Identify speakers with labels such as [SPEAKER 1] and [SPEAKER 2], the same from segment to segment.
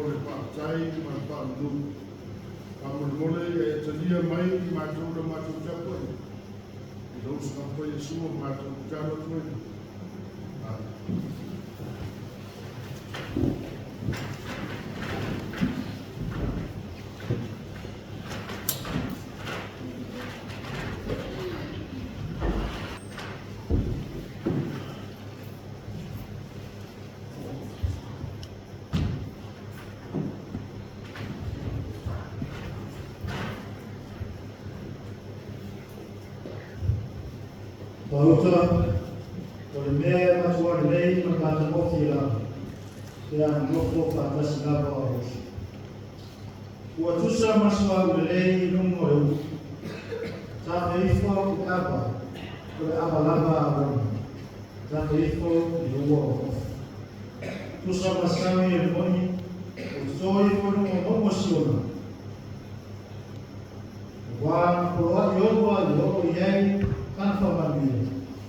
[SPEAKER 1] le whaatai, ma whaanu. A mole e talia mai ki mātou na mātou tapoi. I lau skapoi e sua mātou tāma toi.
[SPEAKER 2] Pauta, o le mea matua le lei ma kata mofi la, te a nofo whakasi lava a hosi. Ua tusa masua u le lei nungo e u. Ta te ifo i kapa, o le aba lava a rona. Ta te ifo i ua o hofi. Tusa masami e moni, o toi kono o momo siona. Wa poloa i owa i oko i ei, kan whamamia.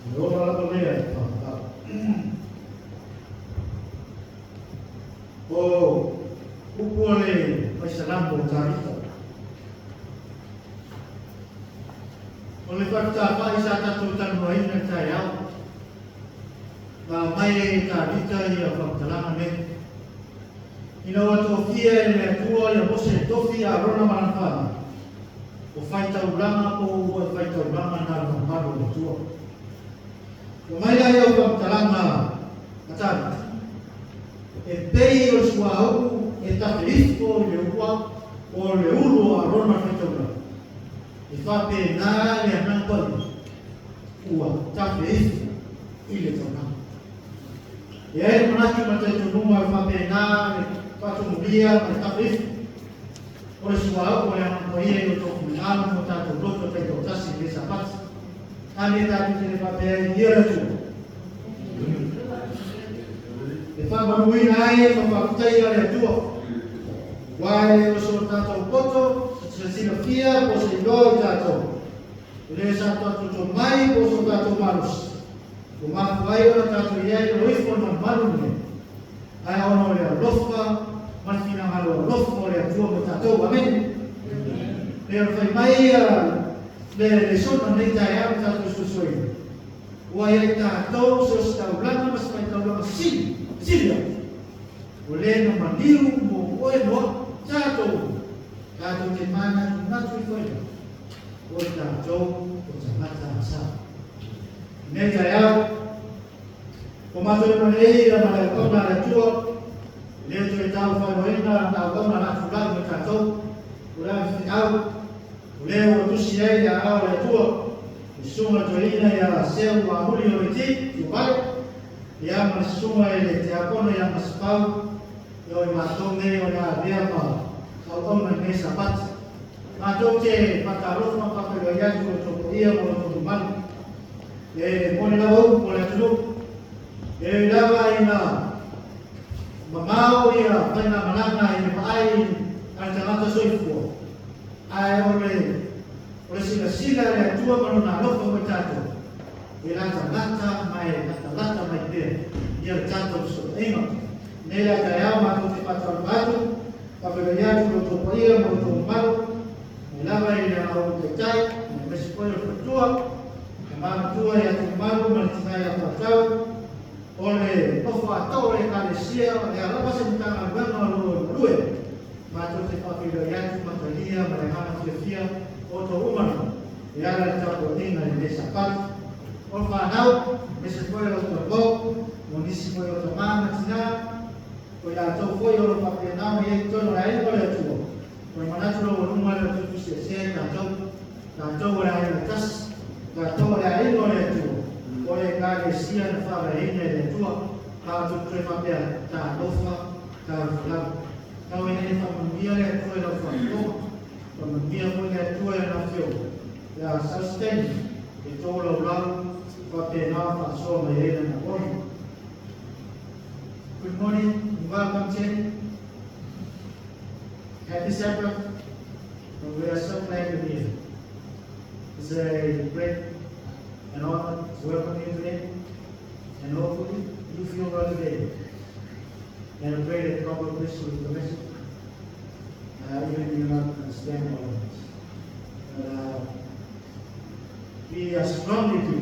[SPEAKER 2] I ora lako lea i whamata. O upua le paisalambo tarita. O le whakta whai sa tatou tanu aina tai au. Ka mai e tarita i a whaktalanga me. Ina wato fia e le atua i a bose tofi a rona manawhana. O whaita uranga o whaita uranga nā maro o tua. O mai ai au whamtalanga atari. E pei o sua au e tape ifo le ua o le ulu a rona whaita uranga. E whape nā le anangpani ua tape ifo i le taunanga. E ai manaki matai tunuma e whape nā le whatumuria ma tape ifo. O le sua au o le anangpani e o toku Anu mo tātou roto te tau tasi le sapati. Ane tātou te le papea i ira tu. E whamanuina ai e whamakutai a le tua. Wae o so tātou poto, se sina fia, po se iloi tātou. Le sa tātou to mai, po so tātou marus. O mafu ai o tātou iai o ifo na marune. Ai ono le a lofa, marfina halo a lofa o le a tua mo tātou. Amen. Pero fai mai le sona nei tai au tātou susoi. Ua e tātou so staulanga mas fai taulanga silia. O le na maniru mo oe noa tātou. Tātou te mana natu i whaia. O tātou o tamata asa. Nei tai au. O mātou mo nei la mara kauna la tua. Le to e tau whai moina na kauna natu lai mo tātou. Ura i au. Leo tusi ai a au le tua. I sunga toina ia seu a huli o iti, i pai. I ama sunga e le te akono i ama spau. I o i mātou mei o nā rea ma au oma i mei sapati. Mātou te patarofma papelo iatu o toko ia mo o toko manu. E mone la au mo le atunu. E lava i na mamao i a paina mananga i me paai a tangata soifua. Ai ole sila le atua mano na loko mo tato. E lata lata mai pere. Ia le tato so eima. Nela ka yao mako te patau batu. Papelo iatu lo topo ia mo topo maru. Me lava i le au te tai. Me sipoe o patua. Me mama tua ia topo maru. Me tina ia patau. Ole tofo atau le kalesia. Le alapa se mutanga luenga lo lue. Mātou te papiro iatu matalia, marehana whiawhia, o tō umana. E ara le tāpua tina i le sapatu. O whanau, me se koe o tō bau, mo nisi koe o tō māma tina. Ko ia tō koe o lo papia nao i e tono a e kore atua. Ko i manaturo o numa le tutu se se tātou. Tātou o le ae le tas, tātou o le ae kore atua. Ko e kāre sia na whawe ina e le atua. Tātou koe papia tā lofa, tā whalau. Tau e nei whamamia le atua e lau whakoa. Whamamia koe le atua e lau whio. Ia sustain e tō lau lau whape nā whasoa mai e na koni. Good morning and welcome to Happy Sabbath. And we are so glad you're here. It's a great and honor to welcome you today. And hopefully you feel well today. And I pray that God will bless you with the message. Even if you do not understand all of this. We are strongly to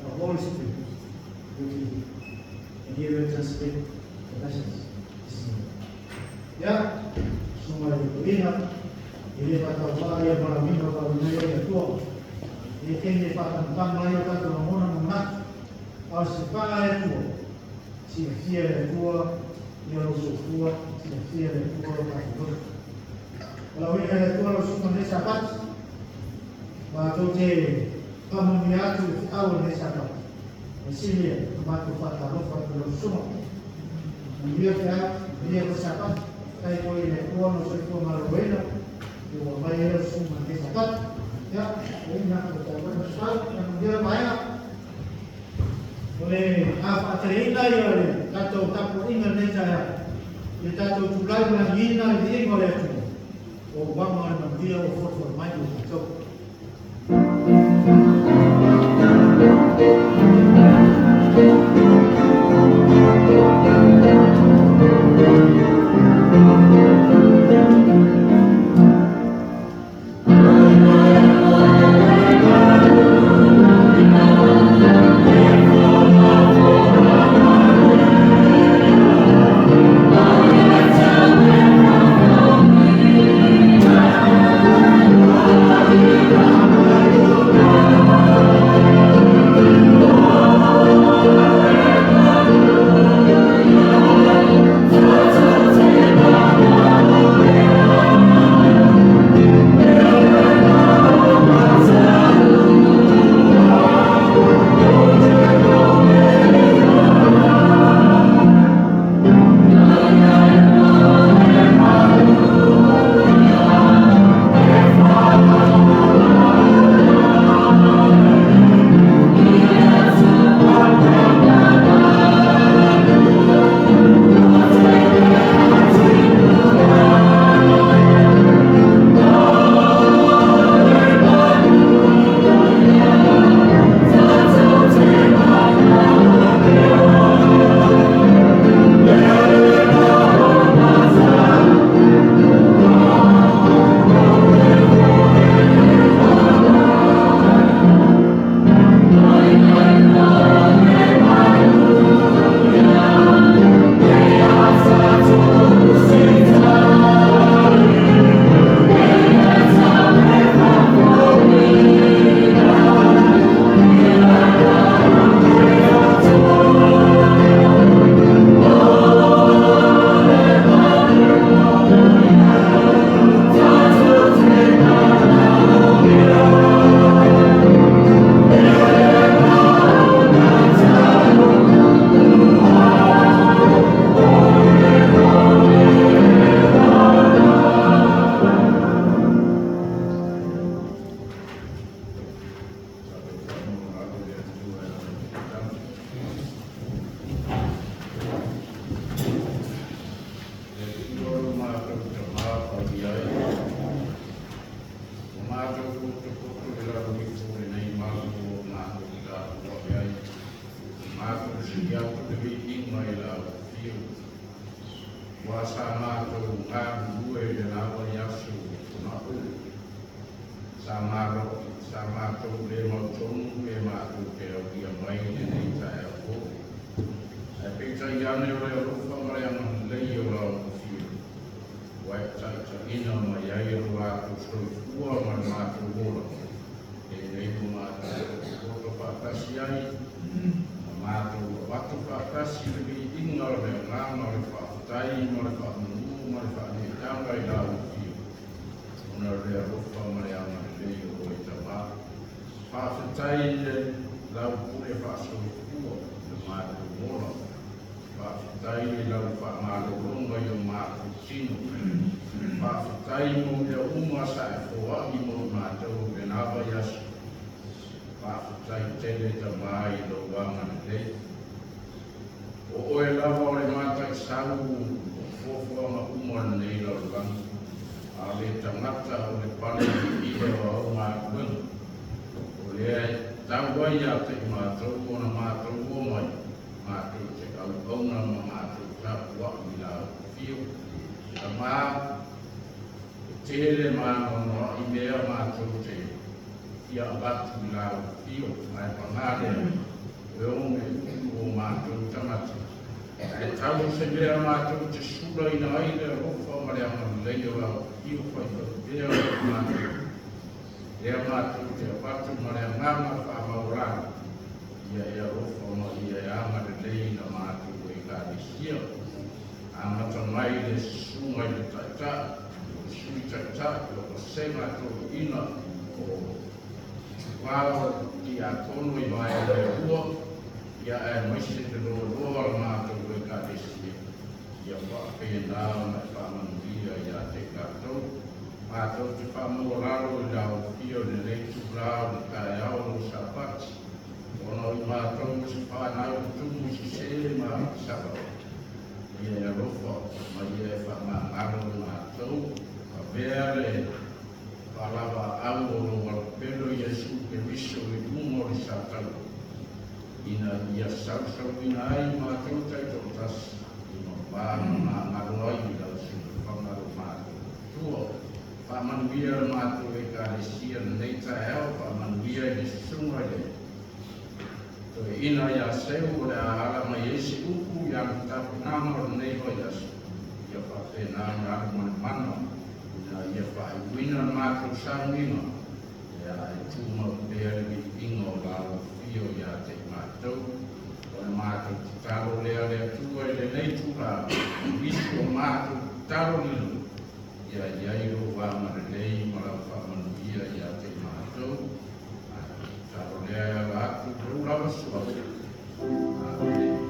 [SPEAKER 2] the Holy Spirit with you. And He will translate the message. Ya, semua dilihat, ini kata Allah yang berami kata dunia yang tua. Ini kini kata tentang lain kata orang mengat, harus sepakai tua, sia-sia yang tua, yang rusuh tua, sia-sia yang tua kata. Kalau ini yang tua rusuh mana sahabat, waktu je kamu niatu awal ni sahabat, sini waktu kata rusuh, dia bersahabat. Kaya ko ini kuah nusuk kuah maluwena, yung bayar semua di sakat, ya, ini nak kita bersama yang dia bayar. Oleh apa cerita ya, kata tak ingat ni saya, kita tu juga bukan hina di oleh tu, orang mana dia offer maju tu.
[SPEAKER 3] Waktu mā tere mānono I mea mātou te ia abatu lau fio mai pangare e ome o mātou tamata. E tau se mea mātou te sura ina aile rofa mare amanu leio au fio whai whakapea o mātou. Ea mātou te abatu mare amama whamaurana. Ia ea rofa ma ia e amare leina mātou e kāresia. Amata mai le sunga I le tata, sui tata, o senga tō ina o wāwa ki a tono I mai le ua, ia e maise te roa mātou e kāresia. Ia whapena mai whamanuia ia te kātou. Mātou te whamoraro I lau pio le leitu rao le kai au o sapati. Ono I mātou si whanau tumu si sere mā sapati. Ia e rofa, ma ia e whamangaro mātou, ka vere, whalawa au o roa pelo Iesu ke viso I umo I satau. Ina ia sausau ina ai mātou taito tasi, ina wāna ngaro ai I lau sinu whangaro mātou. Tua, whamanuia mātou e kāresia nei tae au, whamanuia I le sunga le. Ina ia seu o le ahala mai esi uku ia mtapu nama o nei hoi asu. Ia whapena ngāru mana ina ia whaiwina mātou sangina. Ia e tūma pēr I ingo lau fio ia te mātou. O le mātou te taro lea tua I le nei tura. Isi o mātou taro lilu. Ia iairu wāmare lei malau whamanuia ia te mātou. Taro lea la atu rūrawa suawe. Amen.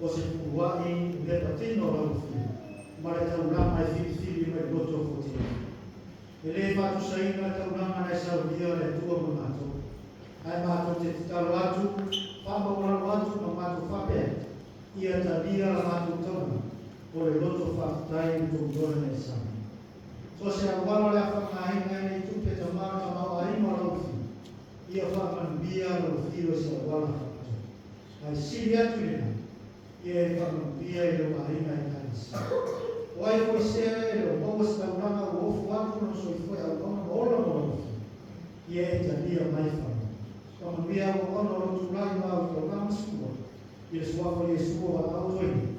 [SPEAKER 2] o se kuwai le patino raufi, ma le taurama e fili mai roto foti. E le fatu saina taurama na saudia le tua mamato. Ai mato te taro atu, whama urano atu ma mato whape, ia tabia la mato tauna, o le roto whakatai ni tōngore ne sami. So se awalo le whakahinga nei tupe tamara ma arima raufi, ia whakamambia raufi o se awala whakato. Ai siri atu nena, ia e whakamambia e lo arima e kanisi. O ai koe sea e lo mawas tauranga o ofu atu no soifoi au kama ola mo raufi, ia e tabia mai whama. Kama mea o ono o tulai ma o tau kama sukua, ia suafa ia sukua wa au toini.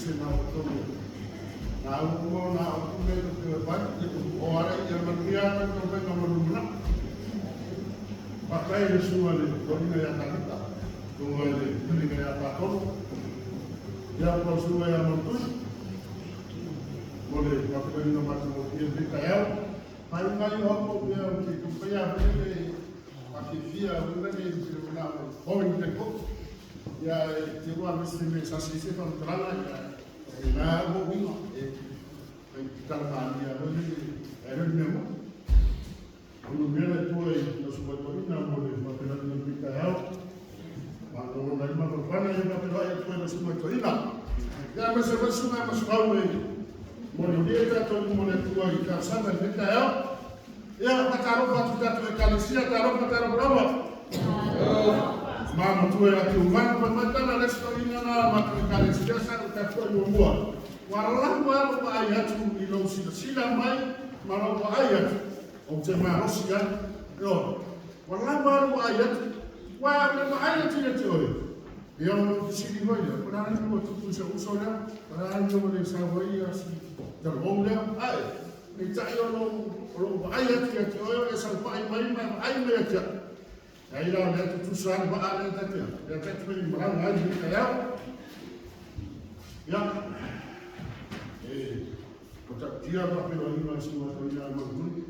[SPEAKER 1] se na o tō. Nā umo nā o me te pai, o ara i a matia na tō venga marumuna. Pakai le sua le torina ia tanita, tō le torina ia patono. Ia po sua ia mantui. Mole pakai na matu o kia vita iau. Pai ngai hopo ia o ki kumpaya vene paki fia vene i te una hoi te koto. Ia te ua misi me sasi se pa mtrana ia nā mo wino e tarapani ia vene e rene me mo. Unu mele tue na sumatorina mo le mapelani na vita iau. Mano na ima kapana ia mapelani tue na sumatorina. Ia mese vesuna masukau e mo le deta tonu mo le tua i karsana vita iau. Ia pataropa tutatu e kalisia taropa taropa. Mama tu era que o mano para matar na restaurina na matricalis já sabe que foi o boa. Warala wala pa ayat e não se sila mai mano pa ayat. O te marosia. Yo. Warala wala pa ayat. Wa pa ayat ia te oi. Ia no sili vai. Para não tu se usona, para não le savoi assim. Da longa. Ai. Me tai no pa ayat ia te oi esa pai mai ai me ia. Aí lá dentro tu sabe para a dentro aqui, já tem que ir para lá de cá, já, portanto dia para pelo ali mais uma coisa mais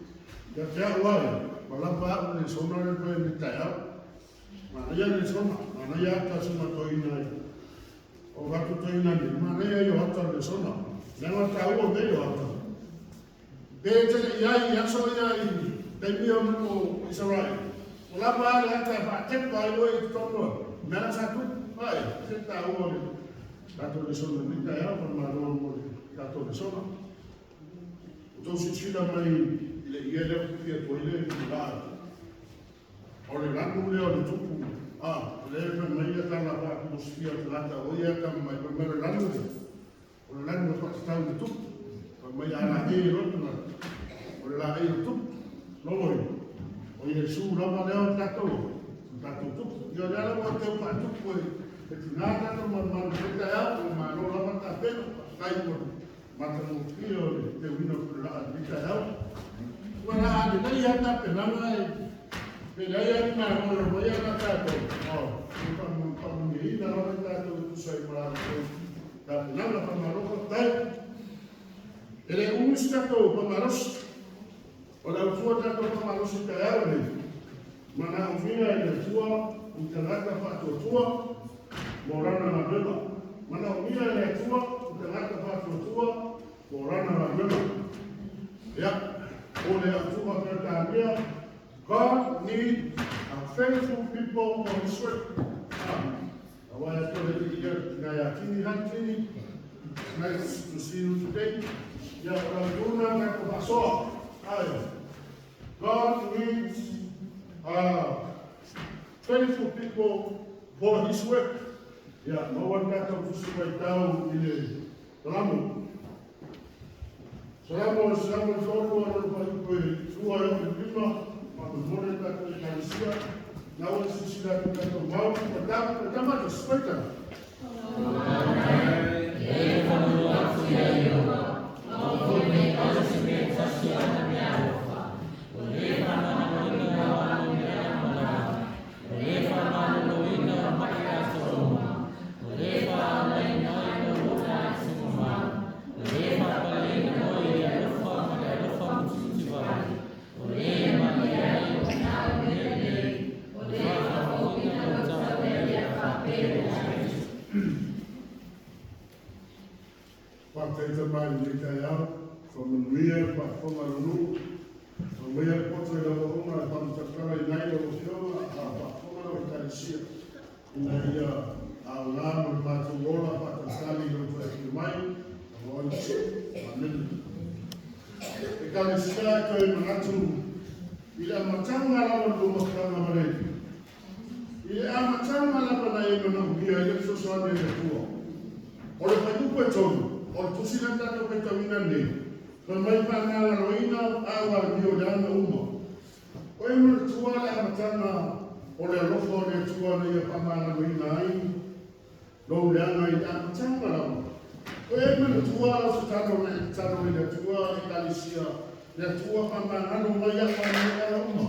[SPEAKER 1] já tem agora, para para o sono não pode me tirar, mas aí ele sono, mas aí está suma toina, o gato toina ali, mas aí eu ato ele sono, não está o meio ato, desde aí já só aí tem meu Israel. Olá para lá que vai ter para o e todo, mas já tudo vai, você está hoje, gato de sono não está aí, mas não gato de sono. Então se tira mais ele que é toile lá, olha lá no leo de tudo, ele vai mais está lá para os fios lá tá, olha tá mais primeiro lá no, olha lá no pastel de tudo, mas lá aí olha lá aí tudo, não olha. O Yesu lama leo tato tu yo ya lo te pa tu ko e nada no man te ya o mano lama ta pelo kai mo mata no fio te vino por la vita ya wala de ya ta pela mai pe ya na mo lo voy a ta to pa mo ni na lo ta to tu sai para ta na la pa maro ko tai ele un stato pa maros. Ora tua tanto para nós internar mesmo, mas na vida é tua, o trabalho para tua, morando na bela, mas na vida é tua, o trabalho para tua, morando na bela. Yeah, olha a tua verdade. God needs a faithful people on His work. Agora estou aqui na Yakini Hantini. Nice to see you today. Yeah, Ranguna na Kobaso. God needs faithful people for His work. Yeah, no one can come to sit right down in the Ramo. Ramo is all over the Sua and Pima, on the morning that we can see. Now let's see that we can come out, but that much is sweater. from Maria, from Maru, from Maria Potter of Oma, from Takara, Night of Fiona, from Italia, in the Alam of Matarola, Pakistani, of Mine, and one ship, and the Kalisia came Matu, il Amatanga of Dumakana Mare. Il Amatanga Labana, no, we are yet so sorry in the poor. Or if I do put on, or to see that I put on in a name. But my panel, Roina, our Diodana Uma. When we tour Amatanga, or a loaf on a tour, the Pamana Roina, no, Lana, Amatanga. Oe mana tua o se tano i le tua i Kalisia, le tua pamangano mai a whanea uma.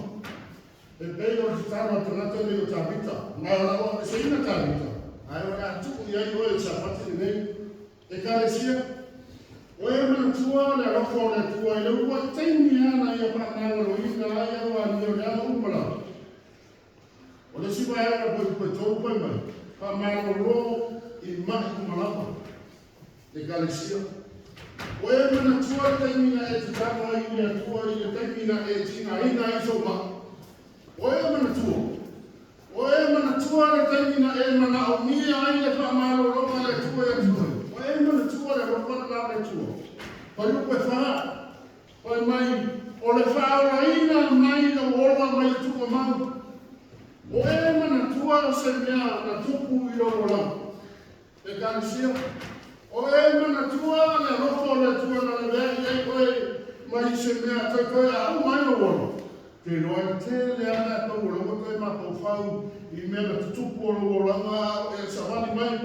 [SPEAKER 1] E pei o se tano tangata ni o Tabita, mai o lawa e se ina Tabita. Ai o a tuku i ai oe sa pati ni nei. E Kalisia, oe mana tua le rofo le tua i le ua teimi ana i a pamangano i na ai a wa ni o le ana umala. O le siwa e a koe tau koe mai, pamangano i mahi kumalapa. E Kalisia. Oe mana tua taimina e te tama i le tua i le taimina e tina ina i so ma. Oe mana tua. Oe mana tua le taimina e mana o mia ai le whamaro roka le tua e tua. Oe mana tua le roka na le tua. Pai upe wha. Pai mai. O le whaora ina mai le wola mai le tua mau. Oe mana tua o se mea na tupu i o wola. E Kalisia. Oe mana tua le rofo le tua na le vea i ei oe mai se mea tai koe a au mai o wolo. Te roa te le ana e tau wolo koe ma pau whau i mea na tutupu o lo wolo anga e sawani mai.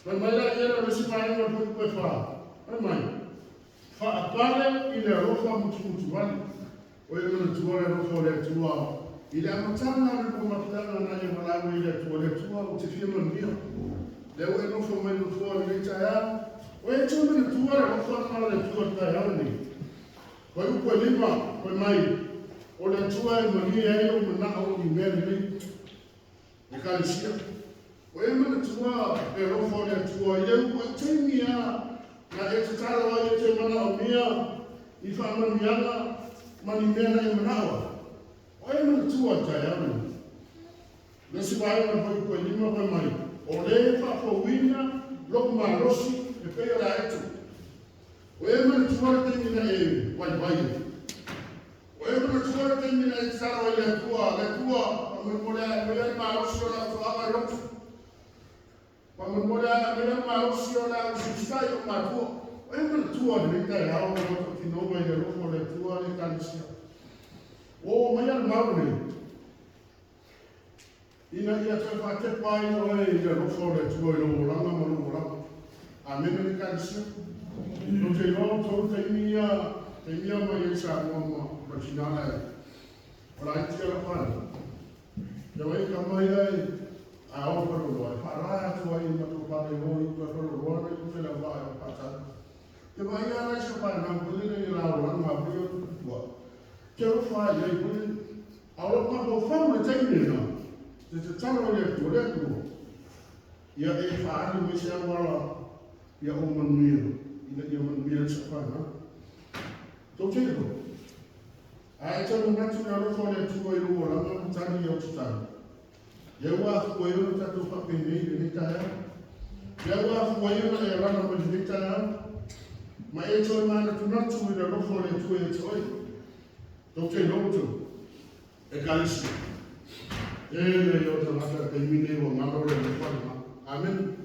[SPEAKER 1] Mai mai la i era resi mai anga koe koe wha. Mai mai. Wha a pale i le rofa mutu wani. Oe mana tua le rofo le tua. I le amatana le kumatana na i malawe i le tua o te fia mandia. Le ue no fo mai no fo le taia. Oe tu me tua le fo na le tua taia ni. Koe upo lima koe mai. O le tua e mani e o mana o i mea ni. E Kalisia. Oe mana tua e rofo le tua. I le ue teimi a na e te taro ai e te mana o mia. I whamaniana mani mea na e manawa. Oe mana tua taia ni. Nasi vai na koe upo lima koe mai. O le whakawina, loko marosi, e pēo la etu. O e mana tuara teimina e waiwai. O e mana tuara teimina e taro i le tua, mea marosi o la whaaka rotu. Mea marosi o la usustai o matua. O e mana tuara rita e hao na roto ki noma i le rofo le tua le Kalisia. O mai al maune. Ina ia te whate pai o e ia rofo le tua i lomoranga ma lomoranga. Amen ni Kalisia. No te roa tau te mia mai e sa ngoma ratinana e. Ora i tia la whana. Ia wai ka mai ai a o paro roa. Wharaya tua i mato pare hoi tua paro roa na i te la wai o patana. Ia wai a rai sa whana na mpulina i la oranga a prio tua. Te rofa i ai pulina. A o mato whau le teine na. Te talo le tu le tu. Ia e whaani me se awala ia o manuia. Ia manuia sa whana. Tau te ko. A e tano natu na rofo le tu i rua langa mutani i o tutani. Ia ua afu e ona tatu whapene i le taia. Ia ua afu e ona e rana ma le taia. Ma e toi mana tu natu i le rofo le tu e toi. Tau te lotu. E Kalisia. Ele yo tangata temine o ngaro le rofana. Amen.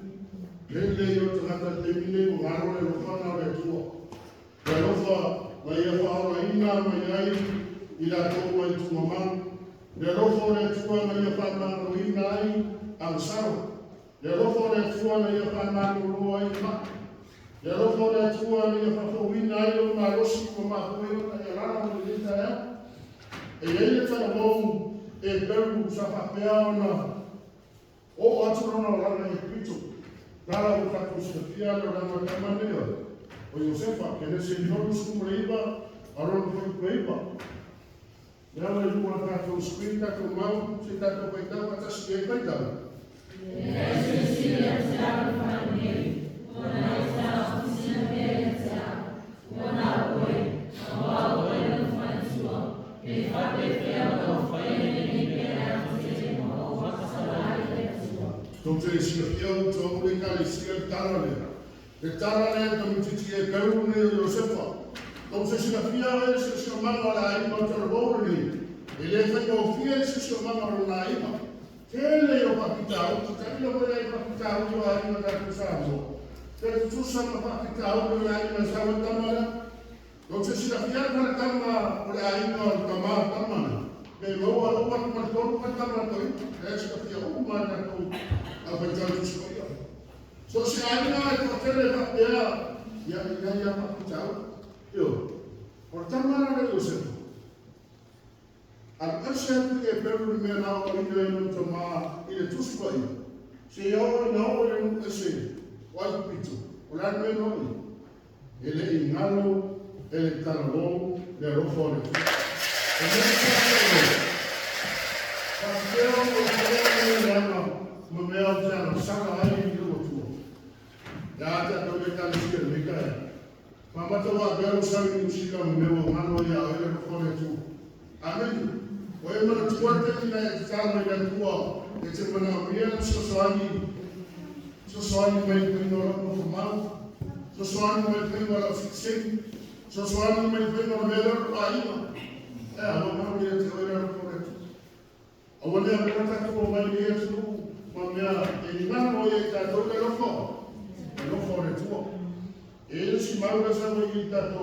[SPEAKER 1] Ele yo tangata temine o ngaro le rofana le tua. Le rofa mai e whaora ina mai ai i la tō mai tu mamang. Le rofo le tua mai e whanaro ina ai ang saro. Le rofo le tua mai e whanaro roa ai ma. Le rofo le tua mai e whafo ina ai o marosi o mahoe o na e rana o le lita ea. E ele tana mou e peru sa whapea ona o aturona o rana e pito. Tala o kako se fia le rana kamanea. O Josefa, kene se nonu skumreiba, aron kureiba. Nela e lua kako skui kako mau, se kako paitau atasi e paitau.
[SPEAKER 4] Nesse dia será o família, ona está oficina perecia, ona oi, ona oi no fansuo, e fate feo no foi nem pera se mo o salário de sua.
[SPEAKER 1] Tau te sia fiau tau le Kalisia tarale. Le tarale tau titi e peru ne o Josefa. Tau se sia fiau e se sia manga la ima tau ni. E le whaiko fia e se sia manga la ima. Tele o papitau, tele o e papitau o a ima tatu sāmo. Tele tusa ma papitau o a ima sāmo tamara. Tau se sia fiau kana tama o a ima o tamara tamara. Pe loa loa kuma tonu ka tamara toi. E se fiau o ma tatu a papitau tusa. So si aina e tele ka pea ia pakutau. Yo. O tamara le Yosefu. Al asem ke peru me na o ina no toma ile tuspai. Se yo no o le ese. Wa pitu. O la me no. Ele ingalo ele talabo le rofone. Paseo o le mo me au tano saka ai ni lo tu. Ya ta to le kan si le kai. Mama to wa bero sami musika mo me o mano ya o le rofone tu. Amen. O e mana tuate ni na tano ya tua. E te mana mia so soani mai pinora mo mau. So soani mai pinora fixing. So soani mai pinora melor aina. Amo mau dia te ora rofone. Awalnya mereka tu mau dia tu mamia ini mana mau ia tahu le loko le tu. Ele si mau rasa mau ia tahu.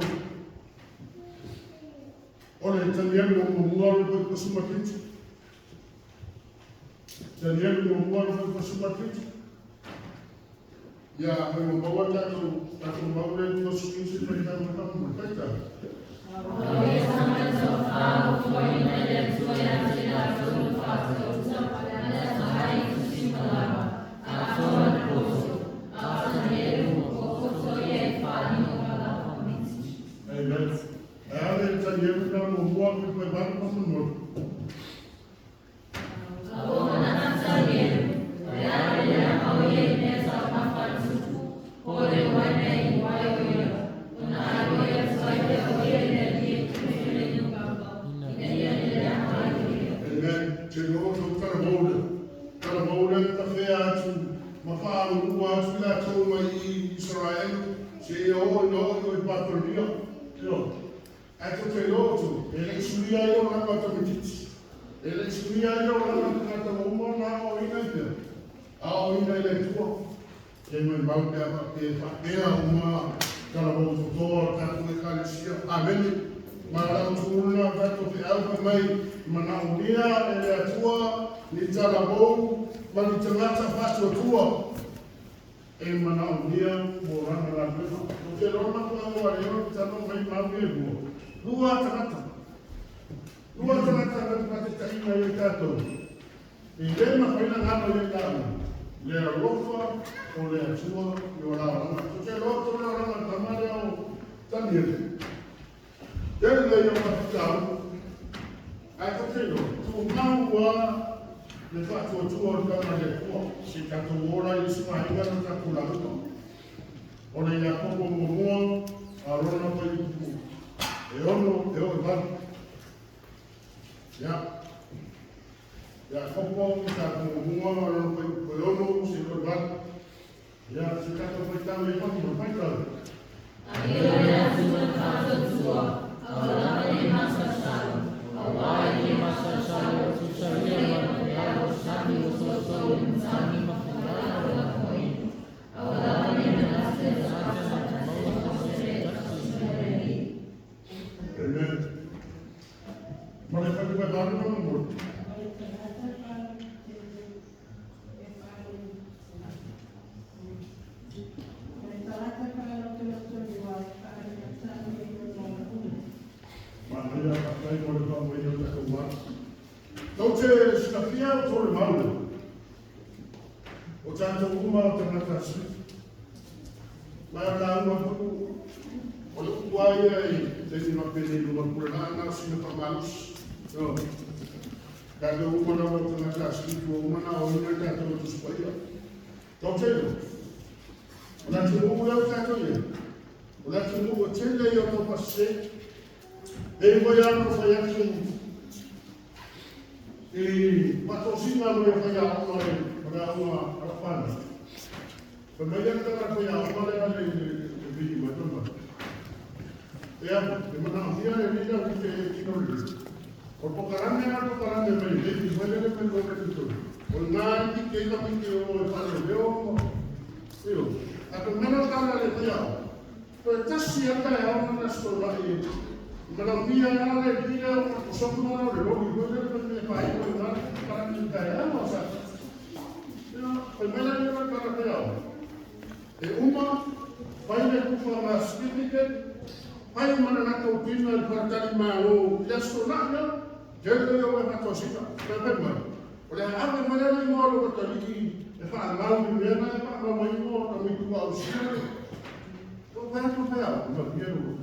[SPEAKER 1] Oleh tanian mau muar buat pesuma kitu. Tanian mau muar buat pesuma kitu. Ya mau bawa tahu mau le tu suci mereka mau mereka.
[SPEAKER 4] Oleh sama sofa, foi na ele tu ya tidak tu fato.
[SPEAKER 1] e uma, pai le kufa ma certificate, pai mana na ko pina le partali ma o lestonana, jelo yo ma to sita, na pema. Ole ave mana ni mo lo to liki, e fa ma mi mena e fa ma mai mo to mi ku au sita. To pa no biero.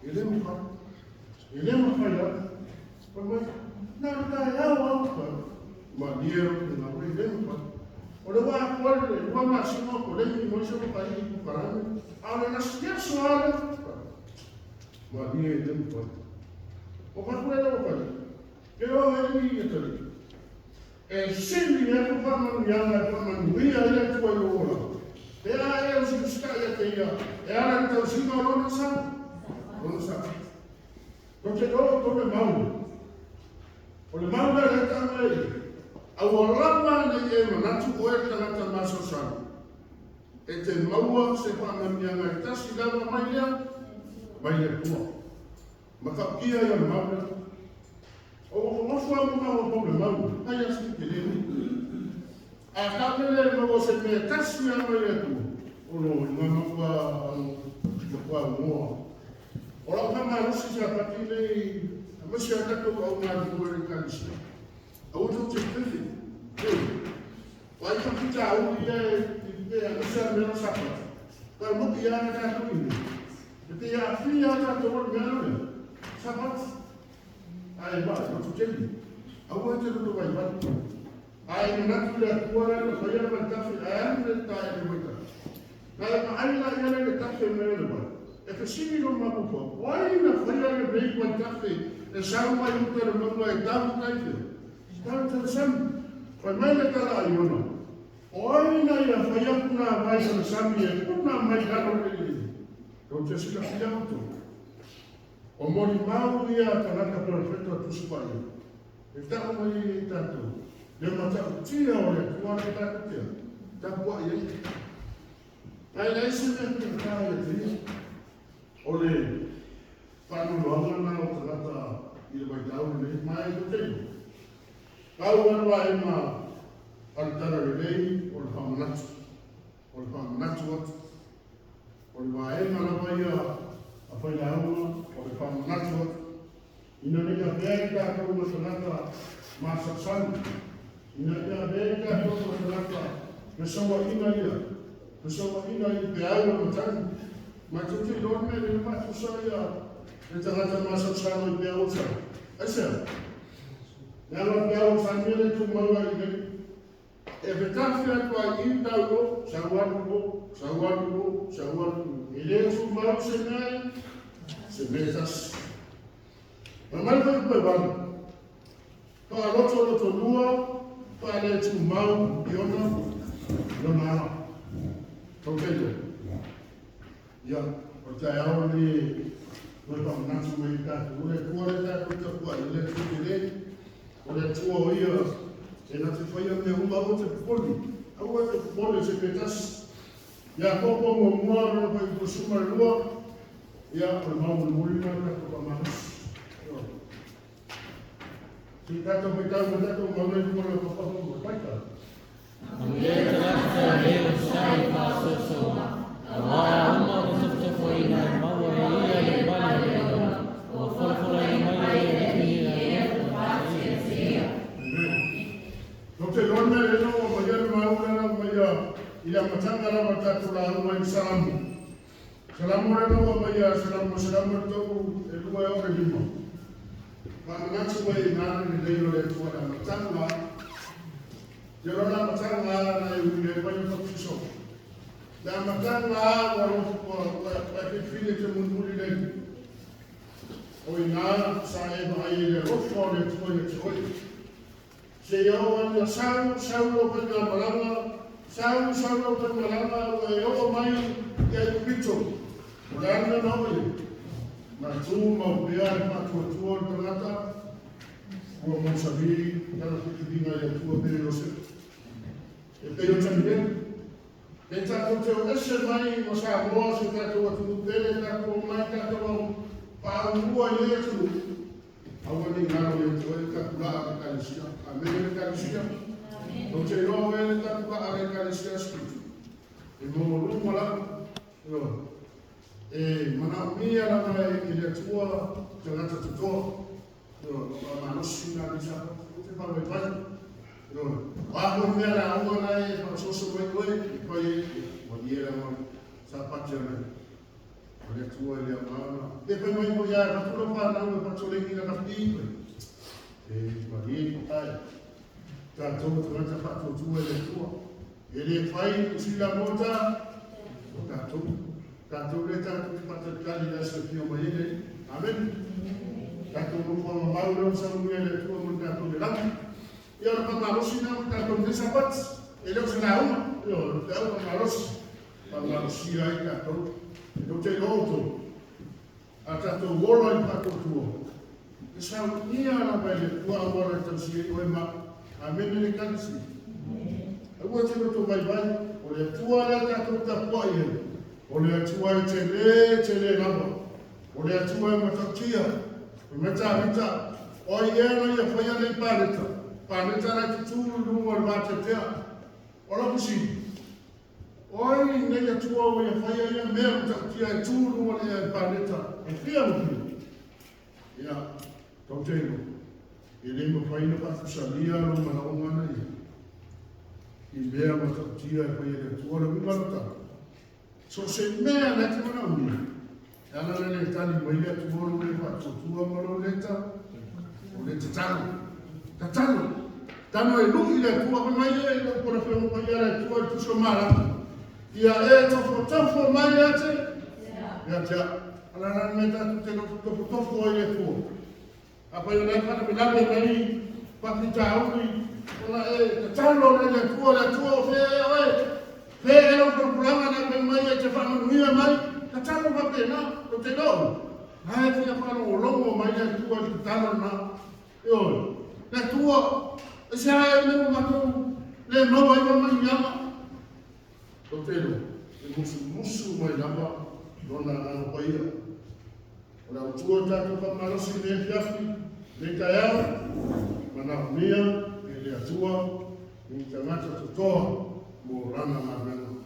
[SPEAKER 1] Ele mo fa ya. Pa mai na ya wa ma biero na o ele mo fa. Ole wa ko wa ma sino ko le ni mo so ko pa ni ku parani. Ahora na sia soala. Ma biero ele mo fa. O ka ko ele mo fa. Ke o ele ni e tole. E sindi e ko fa ma ya na ko ma ni ya ele ko yo ora. E a e o ska ya te ya. E ara ta sino no sa. No sa. Porque todo é mau. O le mau le ta mai. A warama le e manatu o e ta maso sa. E te maua se pa na mia na tasi lava mai ya. Mai le tua. Ma ka kia ya mau. O mo fo mo mau o mau. Ai asi ke le ni. A ka le mo se me tasi ya mai le tu. O no ma pa ko pa mo. Ora ka ma rusi sa patile, a masi ata ko au na ko re kanisi. Au to te pefi. Wai ka pita au ia a masi me no sapa. Ka mo ki ana ka to ni. Te ia fia na to mo me no. Sapa. Ai ba, to te ni. Au te to vai ba. Ai na tu le kuara no fa ia ba ta fi ai ne ta e mo ta. Na ma ai la ia le ta fe me no ba. E ka sini no mapupo, wai na whaia le break one cafe, e sao mai uta re mamua e tamu taife. Tamu tala sami, wai mai le tala ai ona. Wai na ia whaia kuna mai sa sami e kuna mai haro le li. Kau te sila whia uto. O mori mau ia kanaka perfecto a tusipai. E tau mai i tato. Le matau tia o le kuare tato tia. Tapua i ei. Ai lai sene te kaya e tia. Ole panu loanga na o tata i le baitau le mai to te. Kau wana e ma altara le lei o le whamanatu. O le whamanatu atu. O le waema na mai a whaila auma o le whamanatu atu. Ina nika pēka kau na tanaka masasanu. Ina nika pēka kau na tanaka me sawa ina ia. Me sawa ina i te aua matani. Ma tu te dorme le ma tu saia e tangata masa tsano i pea uta. Aisa. Nā la pea uta mele tu maua i gani. E petafi atua i tau sawaru ko. I le tu mau se nai, se metas. Ma mai pa koe wani. Pa loto lua, pa le tu mau i ona ala. Tau keio. Ia, o te ao ni koe whamanatu me i tātou. O le kuare tātou ta kua i le tukere. O le tua o ia, e na te whaia me uma o te pupoli. Au e te pupoli se petas. Ia koko mo mua rana pa i kusuma lua. Ia, o le mau mulina tātou pa mahas. Si tātou me tātou me tātou maunai kuma le papahu mo paita.
[SPEAKER 4] Amuieta lafta leo sai paso soma. Allahumma rzuqna fa'ina mawa hiya libana leo wa farfara imana hiya
[SPEAKER 1] Dokte Lorne eno o mayer maula maya ila matanga la matatu la uma salamu. Salamu eno o maya salamu to e lua o limo. Ma natu mai na ni leo le to la matanga. Yo la matanga na i le pai to fiso. Da matanga wa ke file te munuri le. O ina sa e vai le rofo le to se yo anda sau lo pe na malanga sau lo pe malanga o yo mai ke pito ora no mai ma tu mo bia ma tu tornata o mo sabi na tu dinga ya tu pe lo se e pe yo también dentro do teu esse mai mo sa mo se ta tu dele ta ko mai ta ko pa rua ye tu awani ngaro ye tu ka kula ka lisia Amerika Rusia. Não sei não ele tá com a Amerika Rusia escrito. mo lu mala yo mana mia la mai ke le tua te ngata te to yo ma no sina ni sa te pa mai pai yo wa mo mia la o na e pa so so mai ko e mo dia la mo sa pa te na o le tua le ma e pe mai mo ya ka tu pa na mo pa so le ni na pi ma ni ai ta to te ngata pa to tu le tua e le fai si la mota Tanto le tanto di patentare da Sofia Maile, amen. Tanto non può Mauro Samuele le tue montato le lampi. Io ora parlo sino tanto di sabat e lo sarà uno. Io devo parlo sì ai tanto. Non c'è l'auto. Ha tanto volo il patto tuo. E sa mia la belle tua amore tansi o ma amen le cansi. E vuoi che tu vai o le tua la tanto da poi. O le atua e te le lama. O le atua e matatia. E mata. O iena ia whaia nei pāneta. Pāneta rai te tūru runga le mātatea. O la kusi. O nei atua o ia whaia ia mea matatia e tūru runga le pāneta. E whia muki. Ia, tau teino. E le ma whaina pātusalia lo mana o mana ia. I mea matatia e whaia le atua le mimarata. So se mea na te mana uni. Ana le tani mai le tu moro le pa tu moro le ta. O le te tano. Ta tano. Tano e luki le tua mai e lo por fe mo mai le tua tu so mara. Ia e to fo mai ate. Ya ja. Ana na me ta tu te no to fo le tua. Apa yo le pa me la me mai pa pita uni. Ona e tano le tua fe oi. Pero programa na pe mai te fa no ia mai, ta tano va pena, o te do. Ai te fa no longo mai te tua te tano na. Yo, la tua, se ai me mo mato, le no vai mai llama. O te do. E musu mai llama, dona na paia. Ora o tua ta to fa malo si le fiafi, le taia, mana mia, le tua, ni te mata to mo rana marana.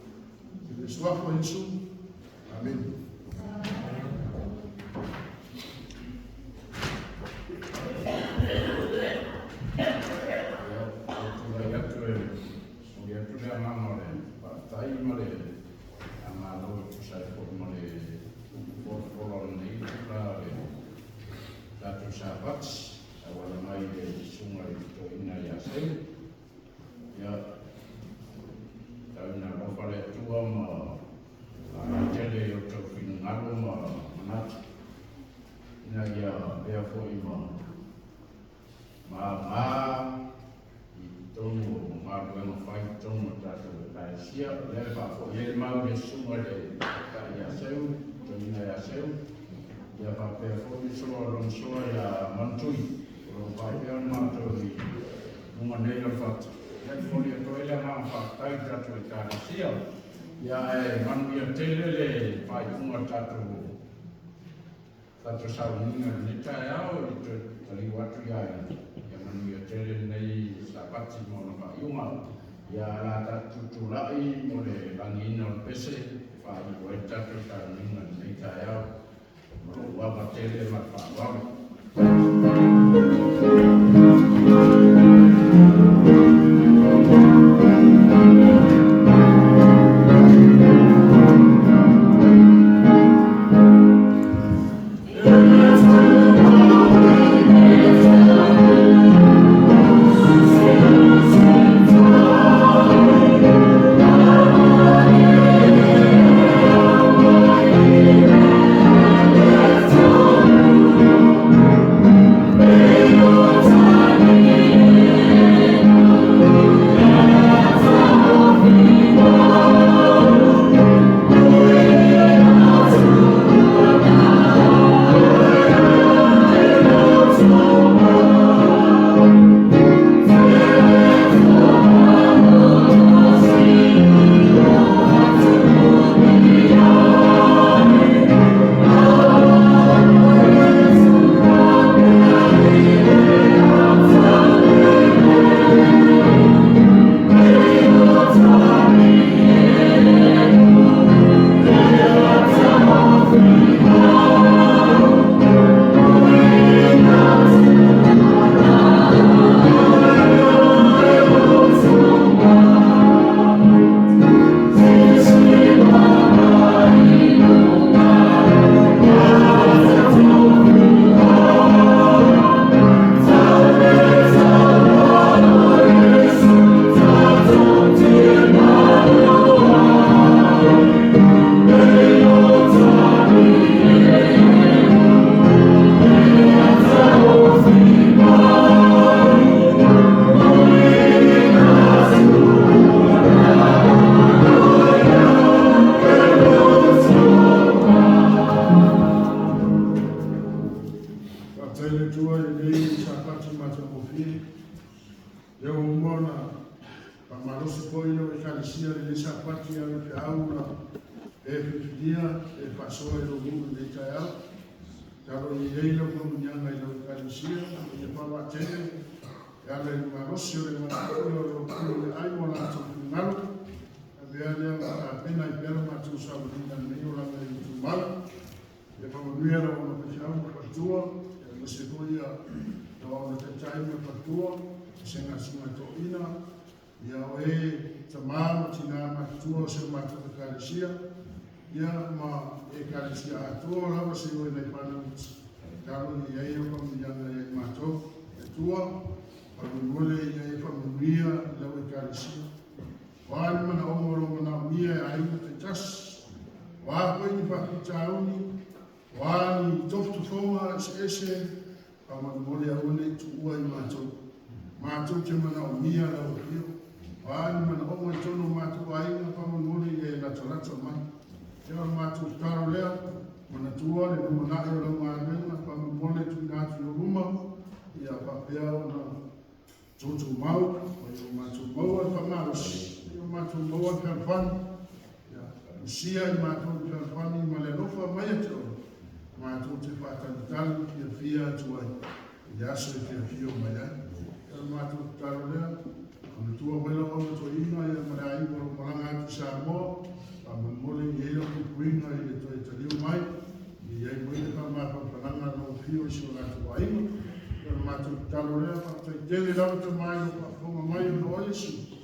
[SPEAKER 1] E sua foi isso. Amém.
[SPEAKER 3] Tato sauninga ni taiao i te tali watu iai. Ia manu ia tele nei sapati mono ka iunga. Ia la tatu tulai mo le langina o pese. Whai o e tatu sauninga ni taiao. Mo wapa tele ma whawamu.
[SPEAKER 4] Yeah.
[SPEAKER 1] ona pamalosi po ilo e kalisia le lesa pati ale pe aula e fifidia e pasoa e lo gugu de taiao talo i eilo mo nyanga ilo e kalisia e pawa tene e ale i malosi o le malosi o lo kulo le ai mo la tu ngalo e bea lea a pena i pera ma tu sa wadina neo la me i tu mal e pawa nuera o no pesiao mo patua e se koia na o te taimi o patua se nga sunga to ina ia o e tamama tina matua se matua kalisia ia ma e kalisia atua lava se o nei pana talo ni ia o kam ia nei matua e tua pa mole ia e fa mia la o kalisia wa mana o moro mana mia ai te tas wa ko ni fa tauni wa ni toftu foma ese pa mole a one tu ua i matua ke mana o mia la o rio Wani mana ongo tono matu aina pa mori e la tolata mai. Te o matu taro lea, mana tua le no mana e o ngana pa mole tu ngatu o ruma ia pa pea o na tutu mau, o matu mau pa maus, o matu mau pa fan. Ya, sia i matu pa fan ma le rofa mai te o. Matu te pa tal ki fia tu ai. Ya so te fio mai ai. O matu taro lea. Ona tua wela o to ina ia marai o malanga tu sa mo pa mole ye lo ku kuinga ile to italiu mai i ai mo ile pa ma pa palanga no fio so la tu ai mo ma tu talore pa to tele la to mai pa fo mai no ole su